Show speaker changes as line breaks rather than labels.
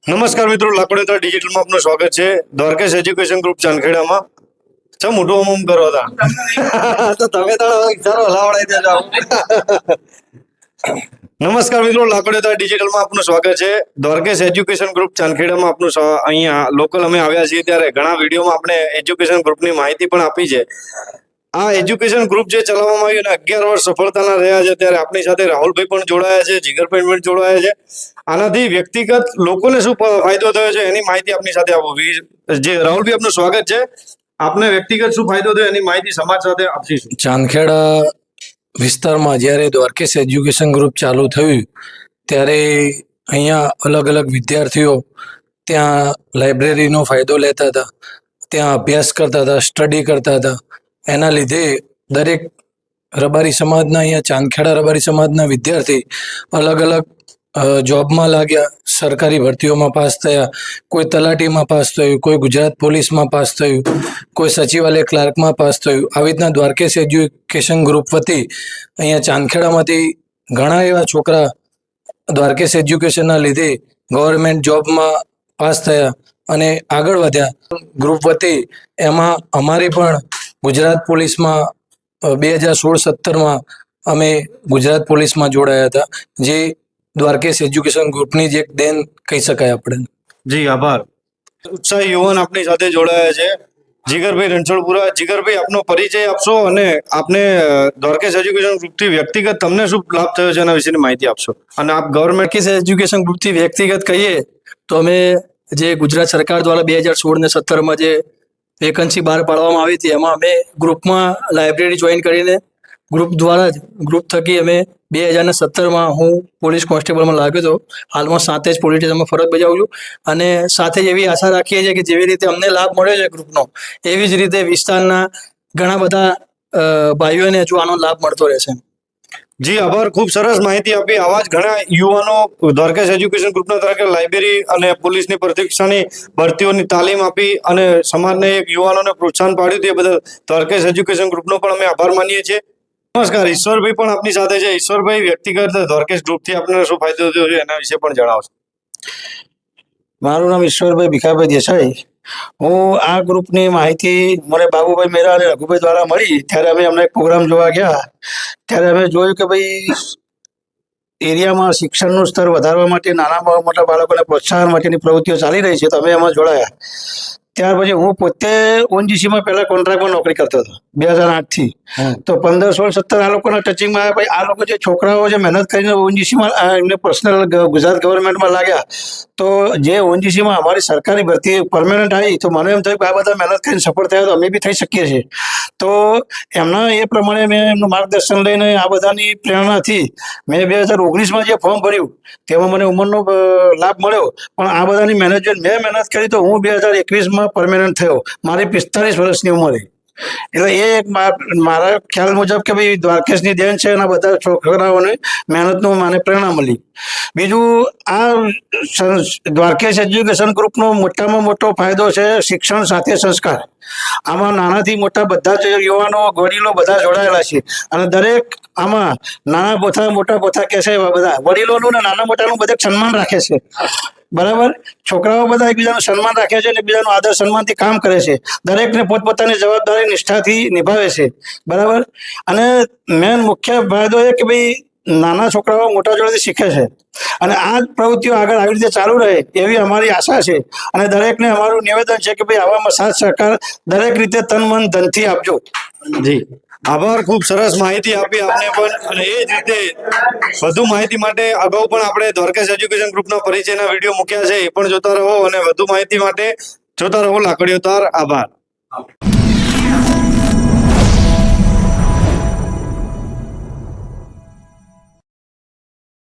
નમસ્કાર મિત્રો, લાકડોદરા ડિજિટલમાં આપનું સ્વાગત છે. દ્વારકેશ એજ્યુકેશન ગ્રુપ ચાંદખેડામાં ચા મોટું અમમ કરો હતા તો તમે તો વિચારો હલાવડાઈ દેજો. નમસ્કાર મિત્રો, લાકડોદરા ડિજિટલમાં આપનું સ્વાગત છે. દ્વારકેશ એજ્યુકેશન ગ્રુપ ચાંદખેડામાં આપનું અહીંયા લોકલ અમે આવ્યા છીએ ત્યારે ઘણા વિડીયોમાં આપણે એજ્યુકેશન ગ્રુપની માહિતી પણ આપી છે. આ એજ્યુકેશન ગ્રુપ જે ચલાવવામાં આવ્યું અને 11 વર્ષ સફળતાના રહ્યા છે ત્યારે આપણી સાથે રાહુલભાઈ પણ જોડાયા છે, જીગરભાઈ પણ જોડાયા છે. આનાથી વ્યક્તિગત લોકોને શું ફાયદો થયો છે એની માહિતી આપની સાથે આપો. જે રાહુલભાઈ, આપનું સ્વાગત છે. આપને વ્યક્તિગત શું ફાયદો થયો એની માહિતી સમાજ સાથે આપીશું.
ચાંદખેડા વિસ્તારમાં જ્યારે દ્વારકેશ એજ્યુકેશન ગ્રુપ ચાલુ થયું ત્યારે અહીંયા અલગ અલગ વિદ્યાર્થીઓ ત્યાં લાઇબ્રેરીનો ફાયદો લેતા હતા, ત્યાં અભ્યાસ કરતા હતા, સ્ટડી કરતા હતા. એના લીધે દરેક રબારી સમાજના અહીંયા ચાંદખેડા રબારી સમાજના વિદ્યાર્થી અલગ અલગ જોબમાં લાગ્યા, સરકારી ભરતીઓમાં પાસ થયા, કોઈ તલાટીમાં પાસ થયું, કોઈ ગુજરાત પોલીસમાં પાસ થયું, કોઈ સચિવાલય ક્લાર્કમાં પાસ થયું. આવી રીતના દ્વારકેશ એજ્યુકેશન ગ્રુપ વતી અહીંયા ચાંદખેડામાંથી ઘણા એવા છોકરા દ્વારકેશ એજ્યુકેશનના લીધે ગવર્મેન્ટ જોબમાં પાસ થયા અને આગળ વધ્યા. ગ્રુપ વતી એમાં અમારી પણ ગુજરાત પોલીસમાં 2016-17માં અમે ગુજરાત પોલીસમાં જોડાયા હતા, જે દ્વારકેશ એજ્યુકેશન ગ્રુપની જ એક દેન કહી શકાય આપણે.
જી આભાર. ઉત્સાહી યુવાન આપણી સાથે જોડાયા છે, જીગરભાઈ રણછોડપુરા. જીગરભાઈ, આપનો પરિચય આપશો અને આપને દ્વારકેશ એજ્યુકેશન ગ્રુપથી વ્યક્તિગત તમને શું લાભ થયો છે એના વિશેની માહિતી આપશો. અને આપ ગવર્મેન્ટ
એજ્યુકેશન ગ્રુપથી વ્યક્તિગત કહીએ તો અમે જે ગુજરાત સરકાર દ્વારા 2016 અને 17માં જે વેકન્સી બહાર પાડવામાં આવી હતી એમાં અમે ગ્રુપમાં લાઇબ્રેરી જોઈન કરીને ગ્રુપ દ્વારા જ ગ્રુપ થકી અમે 2017માં હું પોલીસ કોન્સ્ટેબલમાં લાગ્યો હતો. હાલમાં સાથે જ પોલીસ સ્ટેશનમાં ફરજ બજાવું છું અને સાથે જ એવી આશા રાખીએ છીએ કે જેવી રીતે અમને લાભ મળ્યો છે ગ્રુપનો, એવી જ રીતે વિસ્તારના ઘણા બધા ભાઈઓને હજુ આનો લાભ મળતો રહેશે.
જી આભાર, ખૂબ સરસ માહિતી આપી. આવા જ ઘણા યુવાનો દ્વારકેશ એજ્યુકેશન ગ્રુપના તરીકે લાઇબ્રેરી અને પોલીસની પરીક્ષાની ભરતીઓની તાલીમ આપી અને સમાજને એક યુવાનોને પ્રોત્સાહન પાડ્યું તે બદલ દ્વારકેશ એજ્યુકેશન ગ્રુપનો પણ અમે આભાર માનીએ છીએ. નમસ્કાર, ઈશ્વરભાઈ પણ આપની સાથે છે. ઈશ્વરભાઈ, વ્યક્તિગત દ્વારકેશ ગ્રુપથી આપને શું ફાયદો થયો છે એના વિશે પણ જણાવશો.
મારું નામ ઈશ્વરભાઈ ભીખાભાઈ દેસાઈ. હું આ ગ્રુપની માહિતી મને બાબુભાઈ મેરા અને રઘુભાઈ દ્વારા મળી ત્યારે અમે અમને એક પ્રોગ્રામ જોવા ગયા ત્યારે અમે જોયું કે ભાઈ એરિયામાં શિક્ષણનું સ્તર વધારવા માટે નાના મોટા બાળકોને પ્રોત્સાહન માટેની પ્રવૃત્તિઓ ચાલી રહી છે તો અમે એમાં જોડાયા. ત્યાર પછી હું પોતે ઓએનજીસીમાં પહેલા કોન્ટ્રાક્ટમાં નોકરી કરતો હતો 2008થી. તો 15-16-17 આ લોકોના ટચિંગમાં આવ્યા. ભાઈ આ લોકો જે છોકરાઓ જે મહેનત કરીને ઓએનજીસીમાં એમને પર્સનલ ગુજરાત ગવર્મેન્ટમાં લાગ્યા તો જે ઓએનજીસીમાં અમારી સરકારી ભરતી પરમેનન્ટ આવી તો મને એમ થયું કે આ બધા મહેનત કરીને સફળ થયા તો અમે બી થઈ શકીએ છીએ. તો એમના એ પ્રમાણે મેં એમનું માર્ગદર્શન લઈને આ બધાની પ્રેરણાથી મેં 2019માં જે ફોર્મ ભર્યું તેમાં મને ઉંમરનો લાભ મળ્યો, પણ આ બધાની મેનેજમેન્ટ મેં મહેનત કરી તો હું 2021માં પરમેનન્ટ થયો મારી 45 વર્ષની ઉંમરે. એટલે એ એક મારા ખ્યાલ મુજબ કે ભાઈ દ્વારકેશની દેન છે અને બધા છોકરાઓને મહેનતનું મને પ્રેરણા મળી. બીજું આ દ્વારકેશ એજ્યુકેશન ગ્રુપનો મોટામાં મોટો ફાયદો છે શિક્ષણ સાથે સંસ્કાર. આમાં નાનાથી મોટા બધા જ યુવાનો વડીલો બધા જોડાયેલા છે અને દરેક આમાં નાના પોથા મોટા પોથા કહે છે બધા વડીલોનું ને નાના મોટાનું બધા સન્માન રાખે છે. બરાબર, છોકરાઓ બધા એકબીજાનું સન્માન રાખે છે અને એકબીજાનું આદર સન્માનથી કામ કરે છે. દરેકને પોતપોતાની જવાબદારી નિષ્ઠાથી નિભાવે છે. બરાબર, અને મેન મુખ્ય ફાયદો એ કે ભાઈ નાના છોકરાઓ મોટા જોડેથી શીખે છે અને આ પ્રવૃત્તિઓ આગળ આવી રીતે ચાલુ રહે એવી અમારી આશા છે. અને દરેકને અમારું નિવેદન છે કે ભાઈ આવામાં સાથ સહકાર દરેક રીતે તન મન ધનથી આપજો.
જી આભાર, ખૂબ સરસ માહિતી આપી આપને પણ. અને એ જ રીતે વધુ માહિતી માટે અગાઉ પણ આપણે દ્વારકેશ એજ્યુકેશન ગ્રુપના પરિચયના વિડીયો મૂક્યા છે, એ પણ જોતા રહો અને વધુ માહિતી માટે જોતા રહો લાકડીઓ તાર. આભાર.